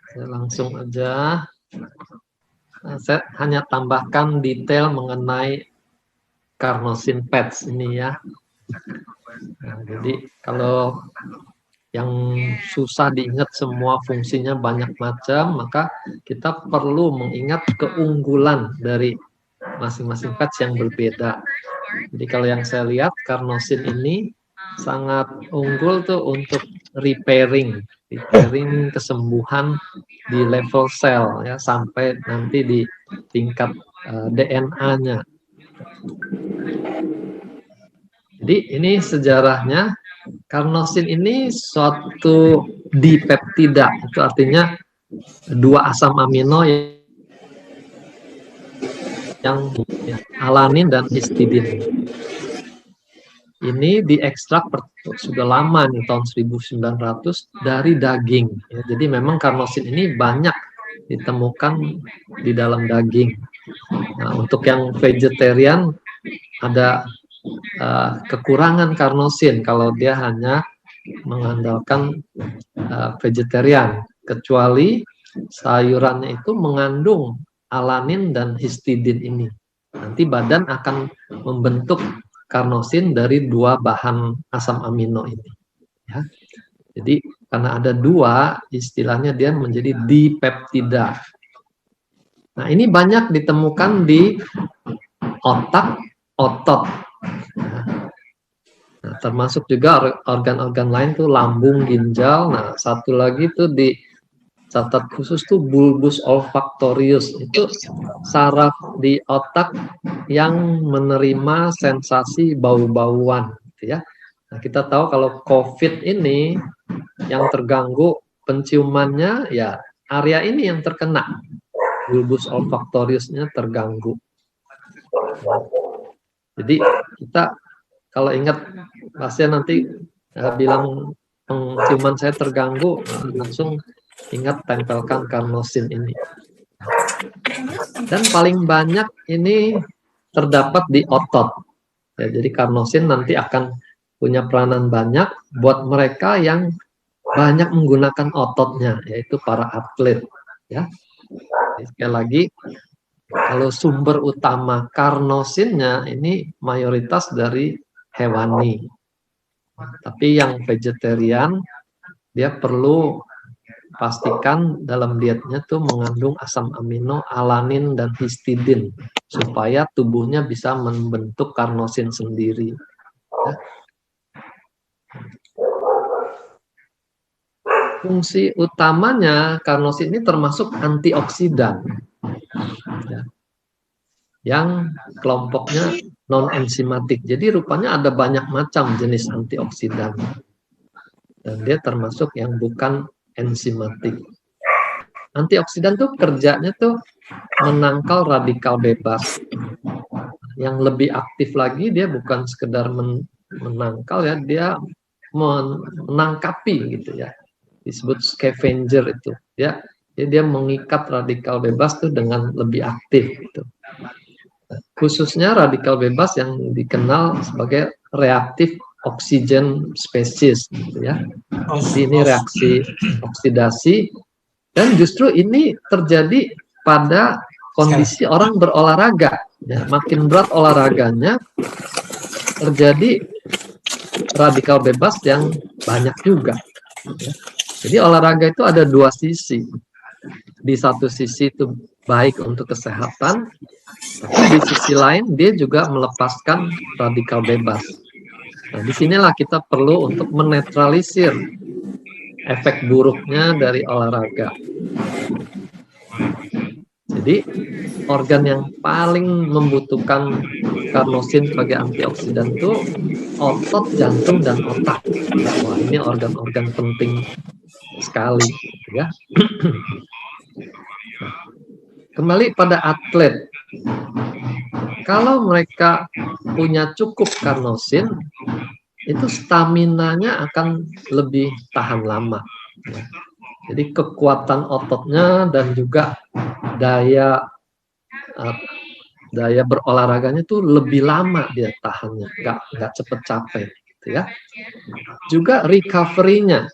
Saya langsung aja. Saya hanya tambahkan detail mengenai carnosin patch ini ya. Nah, jadi kalau yang susah diingat semua fungsinya banyak macam, maka kita perlu mengingat keunggulan dari masing-masing patch yang berbeda. Jadi kalau yang saya lihat carnosin ini sangat unggul tuh untuk repairing kesembuhan di level sel ya sampai nanti di tingkat DNA-nya. Jadi ini sejarahnya, carnosin ini suatu dipeptida, itu artinya dua asam amino yang alanin dan histidin. Ini diekstrak sudah lama nih tahun 1900 dari daging. Ya, jadi memang carnosin ini banyak ditemukan di dalam daging. Nah, untuk yang vegetarian ada kekurangan carnosin kalau dia hanya mengandalkan vegetarian, kecuali sayurannya itu mengandung alanin dan histidin ini. Nanti badan akan membentuk carnosin dari dua bahan asam amino ini. Ya. Jadi karena ada dua, istilahnya dia menjadi dipeptida. Nah ini banyak ditemukan di otak, otot. Nah, termasuk juga organ-organ lain tuh lambung, ginjal. Nah satu lagi tuh di catat khusus tuh bulbus olfactorius, itu saraf di otak yang menerima sensasi bau-bauan gitu ya. Nah, kita tahu kalau COVID ini yang terganggu penciumannya ya area ini yang terkena, bulbus olfactoriusnya terganggu. Jadi kita kalau ingat pasien nanti bilang penciuman saya terganggu, langsung ingat tempelkan carnosin ini. Dan paling banyak ini terdapat di otot. Ya, jadi carnosin nanti akan punya peranan banyak buat mereka yang banyak menggunakan ototnya, yaitu para atlet. Ya. Jadi, sekali lagi, kalau sumber utama carnosinnya ini mayoritas dari hewani. Tapi yang vegetarian dia perlu pastikan dalam dietnya tuh mengandung asam amino, alanin dan histidin supaya tubuhnya bisa membentuk carnosin sendiri. Ya. Fungsi utamanya carnosin ini termasuk antioksidan. Ya. Yang kelompoknya non-enzimatik. Jadi rupanya ada banyak macam jenis antioksidan. Dan dia termasuk yang bukan enzimatik. Antioksidan tuh kerjanya tuh menangkal radikal bebas. Yang lebih aktif lagi dia bukan sekedar menangkal ya, dia menangkapi gitu ya. Disebut scavenger itu ya. Jadi dia mengikat radikal bebas tuh dengan lebih aktif gitu. Khususnya radikal bebas yang dikenal sebagai reaktif oksigen spesies gitu ya. Jadi ini reaksi oksidasi dan justru ini terjadi pada kondisi orang berolahraga. Ya, makin berat olahraganya terjadi radikal bebas yang banyak juga. Ya. Jadi olahraga itu ada dua sisi. Di satu sisi itu baik untuk kesehatan, tapi di sisi lain dia juga melepaskan radikal bebas. Nah, disinilah kita perlu untuk menetralisir efek buruknya dari olahraga. Jadi organ yang paling membutuhkan carnosin sebagai antioksidan itu otot, jantung, dan otak. Wah, ini organ-organ penting sekali, ya. Kembali pada atlet, kalau mereka punya cukup carnosin, itu staminanya akan lebih tahan lama. Jadi kekuatan ototnya dan juga daya berolahraganya itu lebih lama dia tahannya, nggak cepet capek, gitu ya. Juga recovery-nya.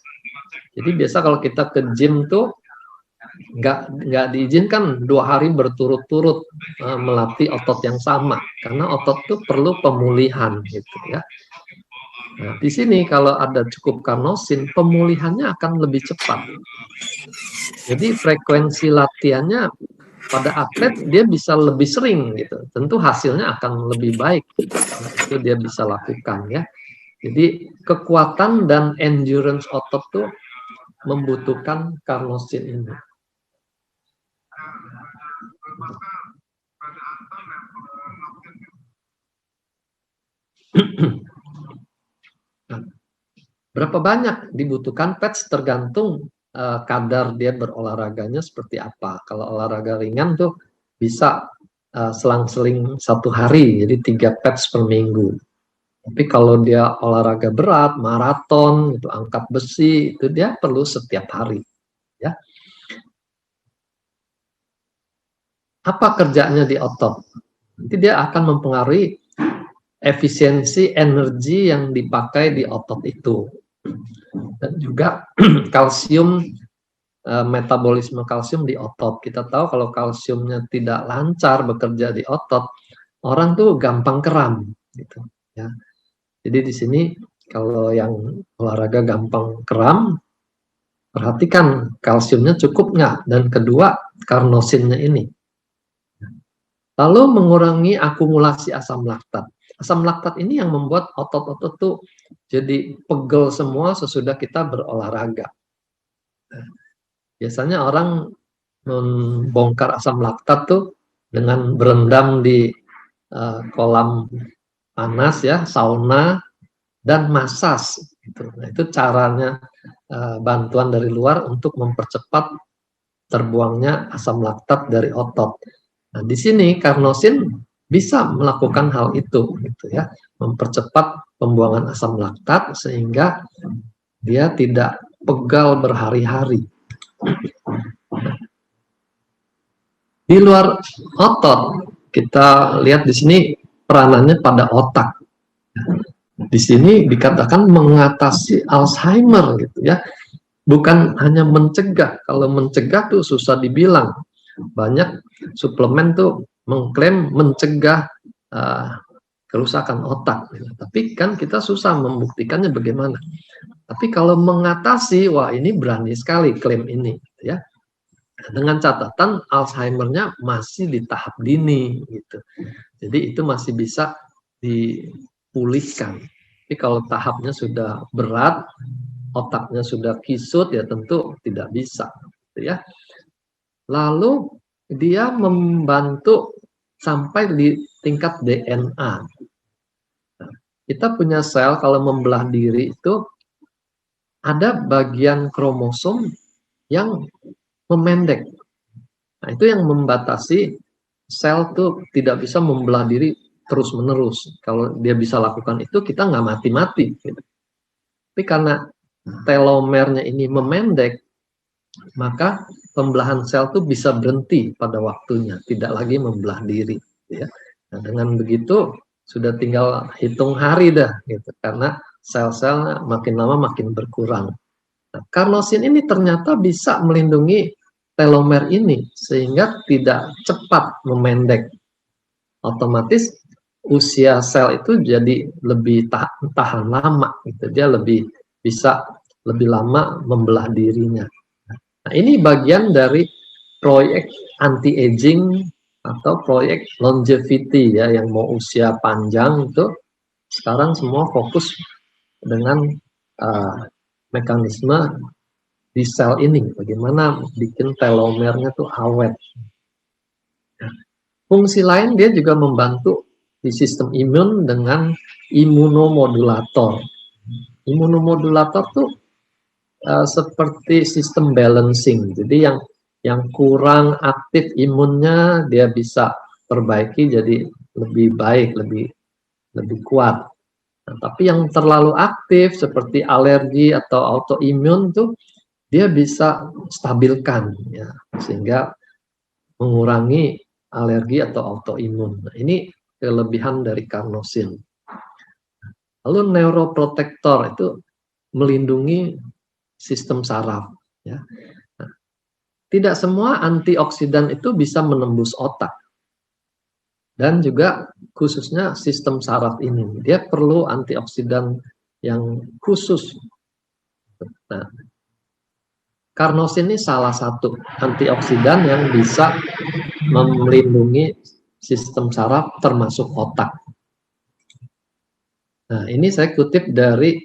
Jadi biasa kalau kita ke gym tuh nggak diizinkan 2 hari berturut-turut melatih otot yang sama, karena otot itu perlu pemulihan gitu ya. Nah, di sini kalau ada cukup karnosin, pemulihannya akan lebih cepat. Jadi frekuensi latihannya pada atlet dia bisa lebih sering gitu. Tentu hasilnya akan lebih baik. Nah, itu dia bisa lakukan ya. Jadi kekuatan dan endurance otot tuh membutuhkan karnosin ini. Berapa banyak dibutuhkan patch tergantung kadar dia berolahraganya seperti apa. Kalau olahraga ringan tuh bisa selang-seling 1 hari, jadi 3 patch per minggu. Tapi kalau dia olahraga berat, maraton, itu angkat besi, itu dia perlu setiap hari. Ya. Apa kerjanya di otot? Nanti dia akan mempengaruhi efisiensi energi yang dipakai di otot itu. Dan juga kalsium, metabolisme kalsium di otot. Kita tahu kalau kalsiumnya tidak lancar bekerja di otot, orang tuh gampang kram gitu ya. Jadi di sini kalau yang olahraga gampang kram, perhatikan kalsiumnya cukup nggak, dan kedua karnosinnya ini. Lalu mengurangi akumulasi asam laktat. Asam laktat ini yang membuat otot-otot tuh jadi pegel semua sesudah kita berolahraga. Biasanya orang membongkar asam laktat tuh dengan berendam di kolam panas ya, sauna, dan masas. Gitu. Nah, itu caranya bantuan dari luar untuk mempercepat terbuangnya asam laktat dari otot. Nah, di sini karnosin bisa melakukan hal itu, gitu ya, mempercepat pembuangan asam laktat sehingga dia tidak pegal berhari-hari. Di luar otot, kita lihat di sini peranannya pada otak. Di sini dikatakan mengatasi Alzheimer gitu ya. Bukan hanya mencegah. Kalau mencegah tuh susah dibilang. Banyak suplemen tuh mengklaim mencegah kerusakan otak. Tapi kan kita susah membuktikannya bagaimana. Tapi kalau mengatasi, wah ini berani sekali klaim ini, ya. Dengan catatan Alzheimer-nya masih di tahap dini, gitu. Jadi itu masih bisa dipulihkan. Tapi kalau tahapnya sudah berat, otaknya sudah kisut, ya tentu tidak bisa, gitu ya. Lalu dia membantu sampai di tingkat DNA. Nah, kita punya sel kalau membelah diri itu ada bagian kromosom yang memendek. Nah, itu yang membatasi sel tuh tidak bisa membelah diri terus-menerus. Kalau dia bisa lakukan itu, kita nggak mati-mati. Gitu. Tapi karena telomernya ini memendek, maka pembelahan sel tuh bisa berhenti pada waktunya, tidak lagi membelah diri. Ya. Nah, dengan begitu sudah tinggal hitung hari dah, gitu. Karena sel-sel makin lama makin berkurang. Nah, karnosin ini ternyata bisa melindungi telomer ini sehingga tidak cepat memendek. Otomatis usia sel itu jadi lebih tahan lama, gitu. Dia lebih bisa lebih lama membelah dirinya. Nah, ini bagian dari proyek anti-aging atau proyek longevity ya, yang mau usia panjang itu sekarang semua fokus dengan mekanisme di sel ini, bagaimana bikin telomernya tuh awet. Nah, fungsi lain dia juga membantu di sistem imun dengan imunomodulator. Imunomodulator tuh seperti sistem balancing, jadi yang kurang aktif imunnya dia bisa perbaiki jadi lebih baik, lebih kuat. Nah, tapi yang terlalu aktif seperti alergi atau autoimun tuh dia bisa stabilkan ya, sehingga mengurangi alergi atau autoimun. Nah, ini kelebihan dari karnosin. Lalu neuroprotektor itu melindungi sistem saraf ya. Nah, tidak semua antioksidan itu bisa menembus otak. Dan juga khususnya sistem saraf ini, dia perlu antioksidan yang khusus. Nah, karnosin ini salah satu antioksidan yang bisa melindungi sistem saraf termasuk otak. Nah, ini saya kutip dari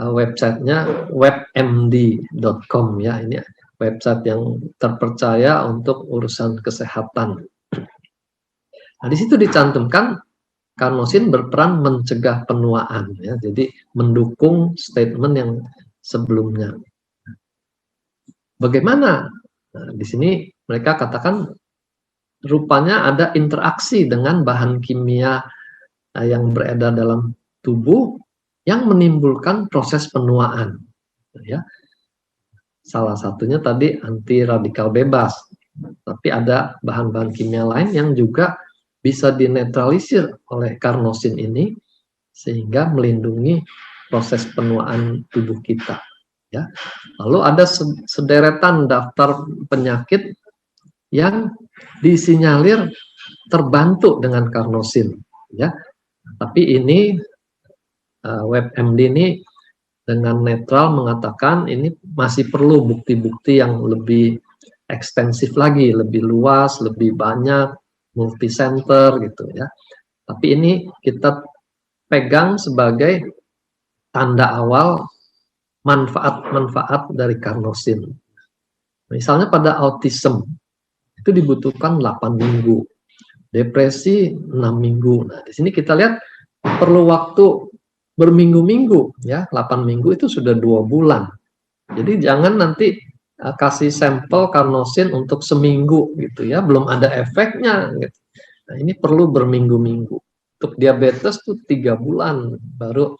websitenya webmd.com ya, ini website yang terpercaya untuk urusan kesehatan. Nah, di situ dicantumkan karnosin berperan mencegah penuaan ya, jadi mendukung statement yang sebelumnya. Bagaimana? Nah, di sini mereka katakan rupanya ada interaksi dengan bahan kimia yang beredar dalam tubuh yang menimbulkan proses penuaan. Ya. Salah satunya tadi anti radikal bebas, tapi ada bahan-bahan kimia lain yang juga bisa dinetralisir oleh karnosin ini sehingga melindungi proses penuaan tubuh kita. Ya. Lalu ada sederetan daftar penyakit yang disinyalir terbantu dengan karnosin. Ya. Tapi ini WebMD ini dengan netral mengatakan ini masih perlu bukti-bukti yang lebih ekstensif lagi, lebih luas, lebih banyak, multi center gitu ya. Tapi ini kita pegang sebagai tanda awal manfaat-manfaat dari karnosin. Misalnya pada autism itu dibutuhkan 8 minggu, depresi 6 minggu. Nah, di sini kita lihat perlu waktu berminggu-minggu ya, 8 minggu itu sudah 2 bulan. Jadi jangan nanti kasih sampel karnosin untuk seminggu gitu ya, belum ada efeknya gitu. Nah, ini perlu berminggu-minggu. Untuk diabetes tuh 3 bulan baru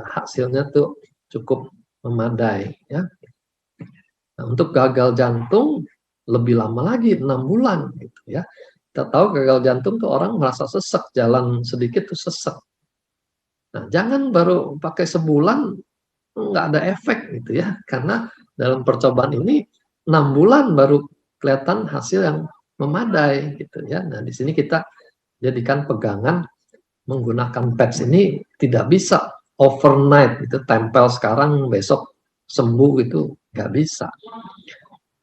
hasilnya tuh cukup memadai ya. Nah, untuk gagal jantung lebih lama lagi, 6 bulan gitu ya. Kita tahu gagal jantung tuh orang merasa sesek, jalan sedikit tuh sesek. Nah, jangan baru pakai sebulan nggak ada efek gitu ya, karena dalam percobaan ini 6 bulan baru kelihatan hasil yang memadai gitu ya. Nah, di sini kita jadikan pegangan menggunakan patch ini tidak bisa overnight itu tempel sekarang besok sembuh itu nggak bisa.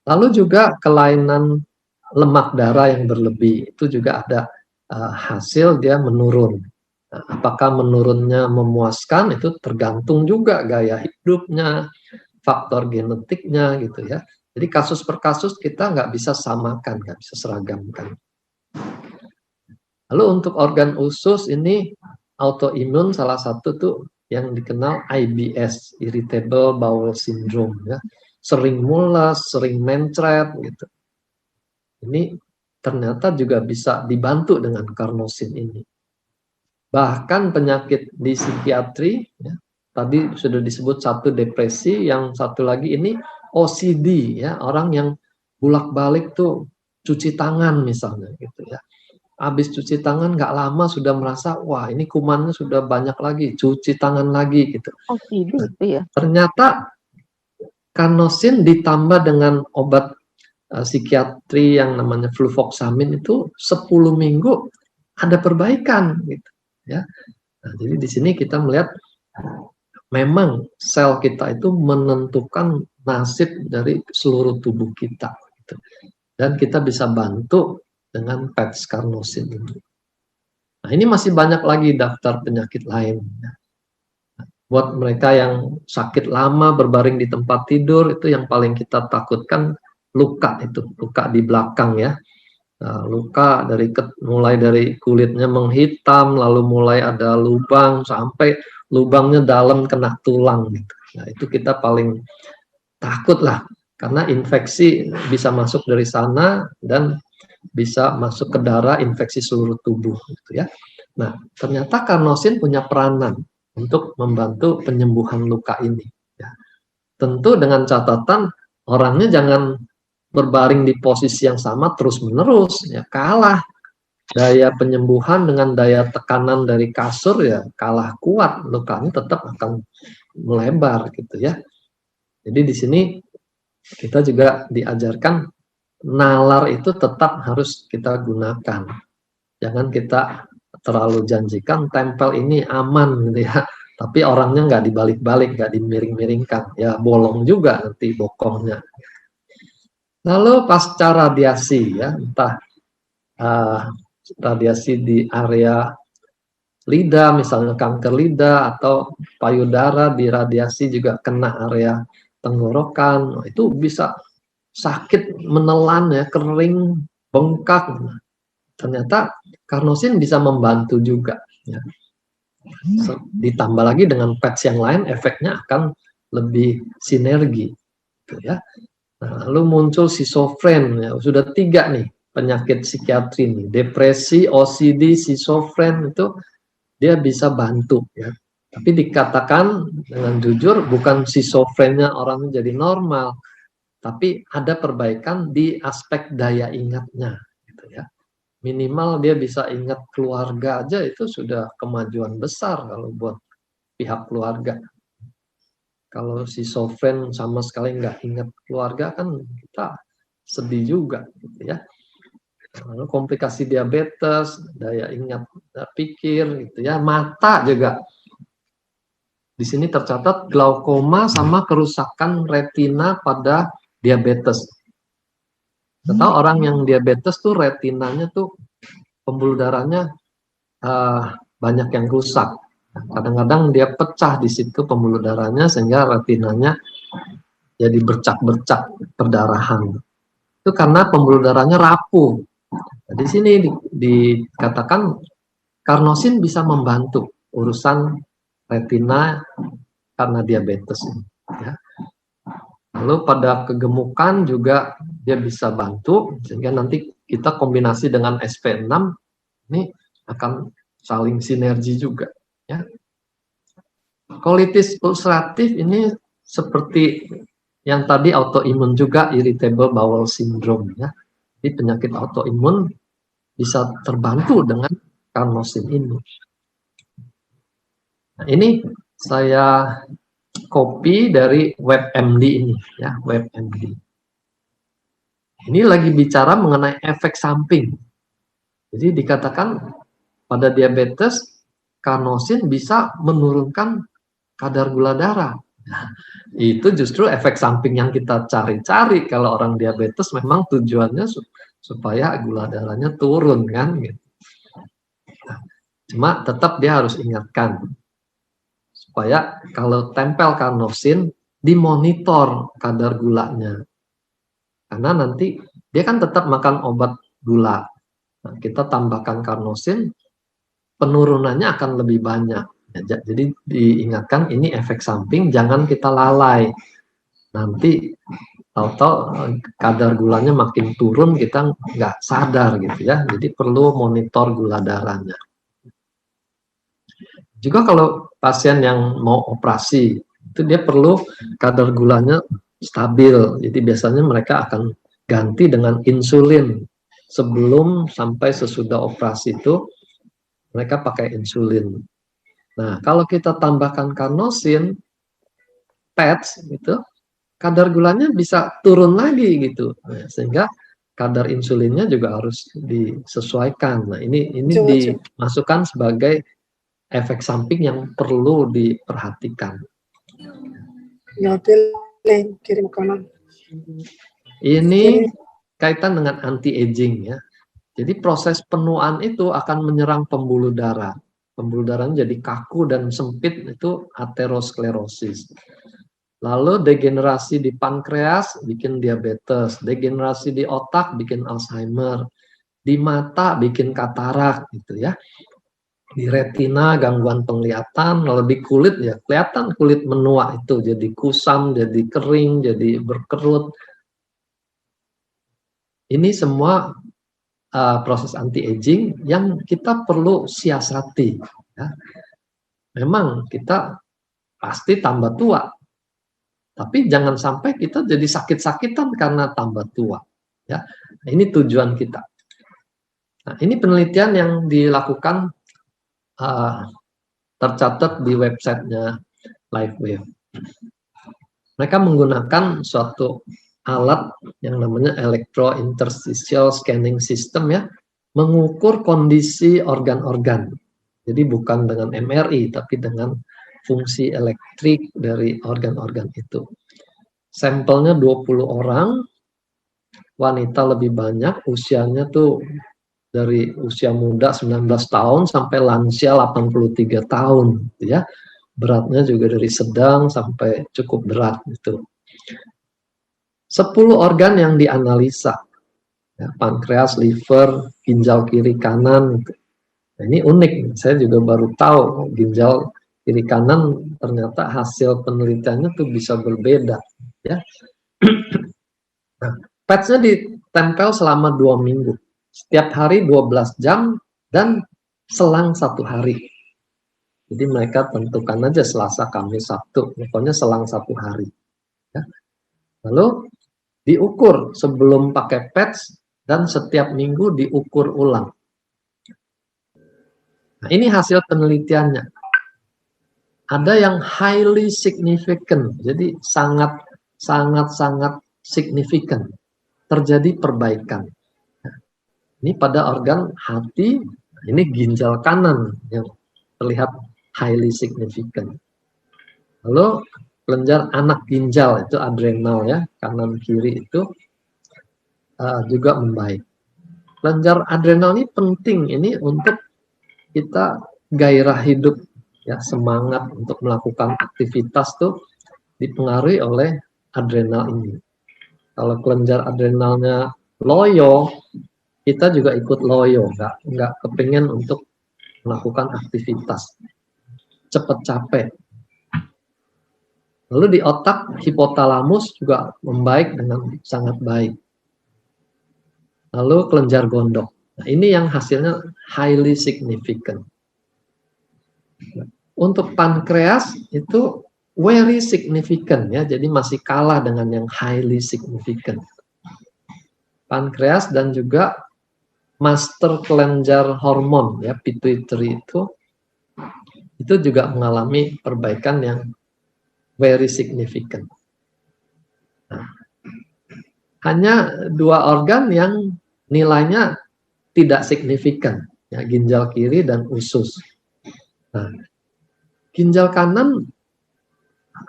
Lalu juga kelainan lemak darah yang berlebih itu juga ada hasil dia menurun. Nah, apakah menurunnya memuaskan itu tergantung juga gaya hidupnya, faktor genetiknya gitu ya. Jadi kasus per kasus kita nggak bisa samakan, nggak bisa seragamkan. Lalu untuk organ usus ini autoimun salah satu tuh yang dikenal IBS, Irritable Bowel Syndrome ya. Sering mules, sering mencret gitu. Ini ternyata juga bisa dibantu dengan karnosin ini. Bahkan penyakit di psikiatri, ya, tadi sudah disebut satu depresi, yang satu lagi ini OCD, ya, orang yang bolak-balik tuh cuci tangan misalnya, gitu ya. Habis cuci tangan nggak lama sudah merasa, wah ini kumannya sudah banyak lagi, cuci tangan lagi, gitu. OCD itu ya. Ternyata karnosin ditambah dengan obat psikiatri yang namanya fluvoxamin itu 10 minggu ada perbaikan gitu ya. Nah, jadi di sini kita melihat memang sel kita itu menentukan nasib dari seluruh tubuh kita gitu. Dan kita bisa bantu dengan patch karnosin ini. Nah, ini masih banyak lagi daftar penyakit lain. Buat mereka yang sakit lama berbaring di tempat tidur, itu yang paling kita takutkan luka itu, luka di belakang ya. Nah, luka mulai dari kulitnya menghitam, lalu mulai ada lubang sampai lubangnya dalam kena tulang gitu. Nah, itu kita paling takut lah, karena infeksi bisa masuk dari sana dan bisa masuk ke darah, infeksi seluruh tubuh gitu ya. Nah, ternyata karnosin punya peranan untuk membantu penyembuhan luka ini. Ya. Tentu dengan catatan orangnya jangan berbaring di posisi yang sama terus-menerus, ya kalah. Daya penyembuhan dengan daya tekanan dari kasur ya kalah kuat, lukanya tetap akan melebar gitu ya. Jadi di sini kita juga diajarkan nalar itu tetap harus kita gunakan. Jangan kita terlalu janjikan tempel ini aman gitu ya. Tapi orangnya nggak dibalik-balik, nggak dimiring-miringkan. Ya bolong juga nanti bokongnya. Lalu pasca radiasi ya, entah radiasi di area lidah, misalnya kanker lidah atau payudara diradiasi juga kena area tenggorokan, itu bisa sakit menelan ya, kering, bengkak. Ternyata karnosin bisa membantu juga ya. Ditambah lagi dengan patch yang lain, efeknya akan lebih sinergi gitu ya. Nah, lalu muncul schizofren ya, sudah 3 nih penyakit psikiatri nih, depresi, OCD, schizofren itu dia bisa bantu ya. Tapi dikatakan dengan jujur bukan schizofrennya orang jadi normal, tapi ada perbaikan di aspek daya ingatnya gitu ya. Minimal dia bisa ingat keluarga aja, itu sudah kemajuan besar kalau buat pihak keluarga. Kalau schizofren sama sekali nggak ingat keluarga kan kita sedih juga gitu ya. Lalu komplikasi diabetes, daya ingat, daya pikir gitu ya, mata juga. Di sini tercatat glaukoma sama kerusakan retina pada diabetes. Kita tahu orang yang diabetes tuh retinanya tuh pembuluh darahnya banyak yang rusak. Kadang-kadang dia pecah di situ pembuluh darahnya sehingga retinanya jadi bercak-bercak perdarahan. Itu karena pembuluh darahnya rapuh. Nah, di sini dikatakan karnosin bisa membantu urusan retina karena diabetes. Ya. Lalu pada kegemukan juga dia bisa bantu sehingga nanti kita kombinasi dengan SP6 ini akan saling sinergi juga. Ya. Colitis ulceratif ini seperti yang tadi autoimun juga, irritable bowel syndrome ya. Jadi penyakit autoimun bisa terbantu dengan karnosin ini. Nah, ini saya copy dari WebMD ini ya, WebMD. Ini lagi bicara mengenai efek samping. Jadi dikatakan pada diabetes karnosin bisa menurunkan kadar gula darah. Nah, itu justru efek samping yang kita cari-cari kalau orang diabetes, memang tujuannya supaya gula darahnya turun kan gitu. Nah, cuma tetap dia harus ingatkan supaya kalau tempel karnosin dimonitor kadar gulanya. Karena nanti dia kan tetap makan obat gula. Nah, kita tambahkan karnosin, penurunannya akan lebih banyak. Jadi diingatkan ini efek samping, jangan kita lalai. Nanti tahu-tahu kadar gulanya makin turun, kita nggak sadar gitu ya. Jadi perlu monitor gula darahnya. Juga kalau pasien yang mau operasi, itu dia perlu kadar gulanya stabil. Jadi biasanya mereka akan ganti dengan insulin. Sebelum sampai sesudah operasi itu, mereka pakai insulin. Nah, kalau kita tambahkan karnosin, patch gitu, kadar gulanya bisa turun lagi gitu. Nah, sehingga kadar insulinnya juga harus disesuaikan. Nah, ini dimasukkan sebagai efek samping yang perlu diperhatikan. Ini kaitan dengan anti-aging ya. Jadi proses penuaan itu akan menyerang pembuluh darah. Pembuluh darahnya jadi kaku dan sempit, itu aterosklerosis. Lalu degenerasi di pankreas bikin diabetes, degenerasi di otak bikin Alzheimer, di mata bikin katarak gitu ya. Di retina gangguan penglihatan, lalu di kulit ya kelihatan kulit menua itu jadi kusam, jadi kering, jadi berkerut. Ini semua proses anti-aging yang kita perlu siasati. Ya. Memang kita pasti tambah tua, tapi jangan sampai kita jadi sakit-sakitan karena tambah tua. Ya, nah, ini tujuan kita. Nah, ini penelitian yang dilakukan tercatat di websitenya LifeWave. Mereka menggunakan suatu alat yang namanya electrointerstitial scanning system ya, mengukur kondisi organ-organ. Jadi bukan dengan MRI, tapi dengan fungsi elektrik dari organ-organ itu. Sampelnya 20 orang, wanita lebih banyak, usianya tuh dari usia muda 19 tahun sampai lansia 83 tahun, gitu ya. Beratnya juga dari sedang sampai cukup berat gitu. 10 organ yang dianalisa, ya, pankreas, liver, ginjal kiri kanan. Gitu. Nah, ini unik, saya juga baru tahu ginjal kiri kanan ternyata hasil penelitiannya tuh bisa berbeda. Ya. Nah, patch-nya ditempel selama 2 minggu, setiap hari 12 jam dan selang 1 hari. Jadi mereka tentukan aja Selasa, Kamis, Sabtu, pokoknya selang 1 hari. Ya. Lalu diukur sebelum pakai patch dan setiap minggu diukur ulang. Nah, ini hasil penelitiannya. Ada yang highly significant, jadi sangat signifikan. Terjadi perbaikan. Ini pada organ hati, ini ginjal kanan yang terlihat highly significant. Lalu kelenjar anak ginjal itu adrenal ya, kanan kiri itu juga membaik. Kelenjar adrenal ini penting ini untuk kita gairah hidup ya, semangat untuk melakukan aktivitas tuh dipengaruhi oleh adrenal ini. Kalau kelenjar adrenalnya loyo, kita juga ikut loyo, nggak kepingin untuk melakukan aktivitas, cepat capek. Lalu di otak, hipotalamus juga membaik dengan sangat baik. Lalu kelenjar gondok. Nah, ini yang hasilnya highly significant. Untuk pankreas itu very significant ya, jadi masih kalah dengan yang highly significant. Pankreas dan juga master kelenjar hormon ya, pituitary itu juga mengalami perbaikan yang very significant. Nah, hanya 2 organ yang nilainya tidak signifikan, ya, ginjal kiri dan usus. Nah, ginjal kanan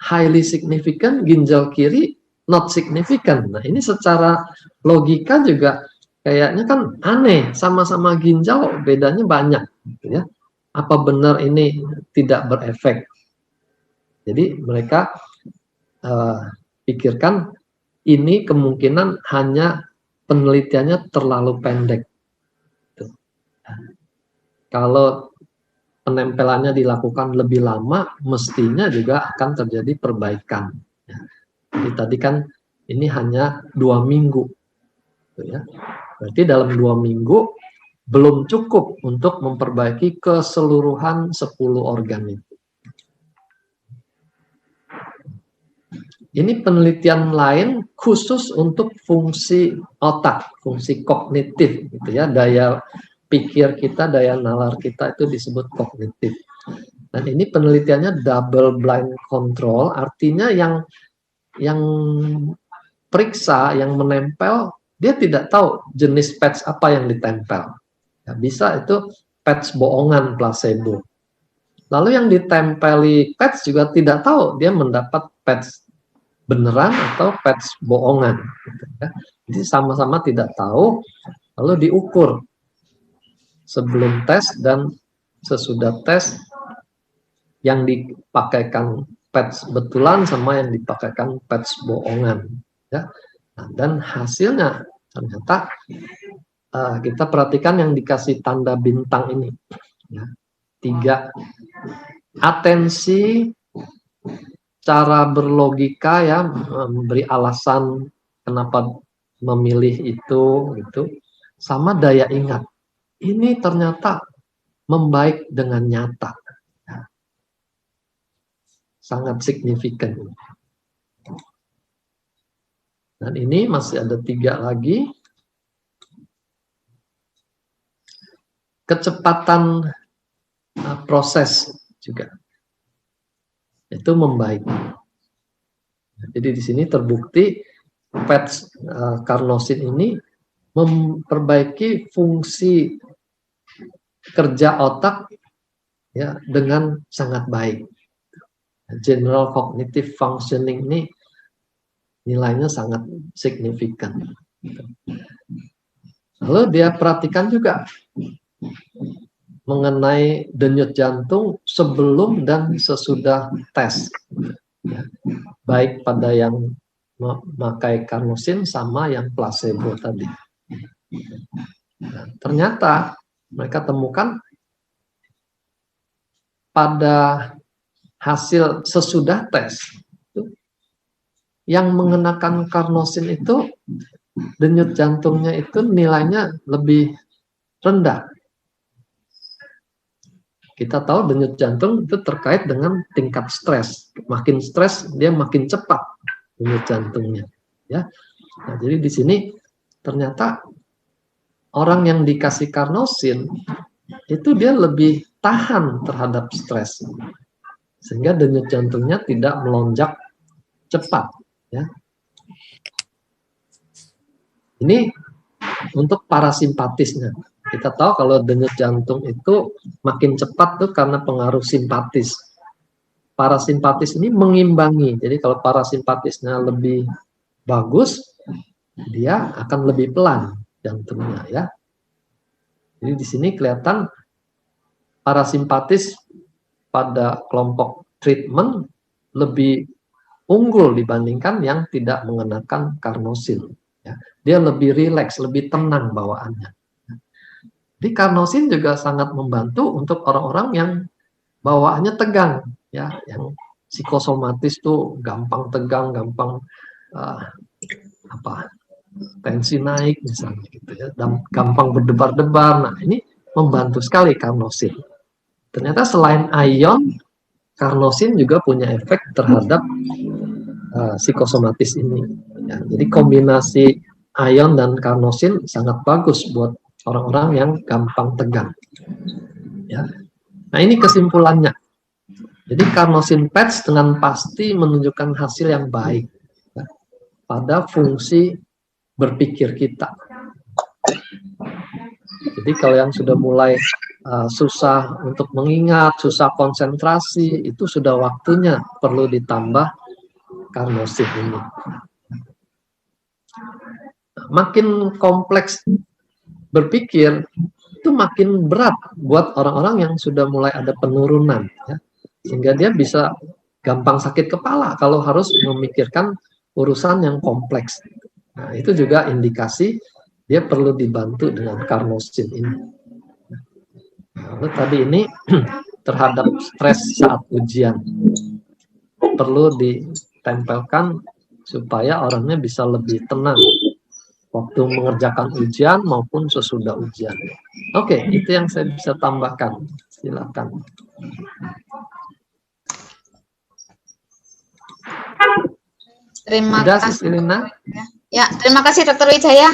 highly significant, ginjal kiri not significant. Nah, ini secara logika juga kayaknya kan aneh, sama-sama ginjal bedanya banyak, gitu ya. Apa benar ini tidak berefek? Jadi mereka pikirkan ini kemungkinan hanya penelitiannya terlalu pendek. Tuh. Kalau penempelannya dilakukan lebih lama, mestinya juga akan terjadi perbaikan. Jadi tadi kan ini hanya 2 minggu. Ya. Berarti dalam 2 minggu belum cukup untuk memperbaiki keseluruhan 10 organ itu. Ini penelitian lain khusus untuk fungsi otak, fungsi kognitif, gitu ya. Daya pikir kita, daya nalar kita itu disebut kognitif. Dan ini penelitiannya double blind control, artinya yang periksa, yang menempel, dia tidak tahu jenis patch apa yang ditempel. Ya, bisa itu patch bohongan, placebo. Lalu yang ditempeli patch juga tidak tahu dia mendapat patch beneran atau patch bohongan. Gitu ya. Jadi sama-sama tidak tahu, lalu diukur sebelum tes dan sesudah tes yang dipakaikan patch betulan sama yang dipakaikan patch bohongan. Ya. Nah, dan hasilnya ternyata kita perhatikan yang dikasih tanda bintang ini. Ya. 3, atensi, cara berlogika ya, memberi alasan kenapa memilih itu, sama daya ingat. Ini ternyata membaik dengan nyata. Sangat signifikan. Dan ini masih ada 3 lagi. Kecepatan proses juga. Itu membaik. Jadi di sini terbukti PET karnosin ini memperbaiki fungsi kerja otak ya dengan sangat baik. General cognitive functioning ini nilainya sangat signifikan. Lalu dia perhatikan juga mengenai denyut jantung sebelum dan sesudah tes, ya, baik pada yang memakai karnosin sama yang placebo tadi. Nah, ternyata mereka temukan pada hasil sesudah tes yang mengenakan karnosin itu denyut jantungnya itu nilainya lebih rendah. Kita tahu denyut jantung itu terkait dengan tingkat stres. Makin stres dia makin cepat denyut jantungnya. Ya, nah, jadi di sini ternyata orang yang dikasih karnosin itu dia lebih tahan terhadap stres, sehingga denyut jantungnya tidak melonjak cepat. Ya, ini untuk parasimpatisnya. Kita tahu kalau denyut jantung itu makin cepat tuh karena pengaruh simpatis. Parasimpatis ini mengimbangi. Jadi kalau parasimpatisnya lebih bagus, dia akan lebih pelan jantungnya ya. Jadi di sini kelihatan parasimpatis pada kelompok treatment lebih unggul dibandingkan yang tidak mengenakan karnosin. Ya. Dia lebih rileks, lebih tenang bawaannya. Di karnosin juga sangat membantu untuk orang-orang yang bawaannya tegang, ya, yang psikosomatis tuh gampang tegang, gampang tensi naik misalnya gitu ya, dan gampang berdebar-debar. Nah, ini membantu sekali karnosin. Ternyata selain ion, karnosin juga punya efek terhadap psikosomatis ini. Ya, jadi kombinasi ion dan karnosin sangat bagus buat orang-orang yang gampang tegang. Ya. Nah, ini kesimpulannya. Jadi karnosin patch dengan pasti menunjukkan hasil yang baik ya, pada fungsi berpikir kita. Jadi kalau yang sudah mulai susah untuk mengingat, susah konsentrasi, itu sudah waktunya perlu ditambah karnosin ini. Makin kompleks berpikir, itu makin berat buat orang-orang yang sudah mulai ada penurunan, ya. Sehingga dia bisa gampang sakit kepala kalau harus memikirkan urusan yang kompleks. Nah, itu juga indikasi dia perlu dibantu dengan karnosin ini. Lalu tadi ini terhadap stres saat ujian perlu ditempelkan supaya orangnya bisa lebih tenang waktu mengerjakan ujian maupun sesudah ujian. Oke, itu yang saya bisa tambahkan. Silakan. Terima kasih. Silina? Ya, terima kasih Dr. Wijaya.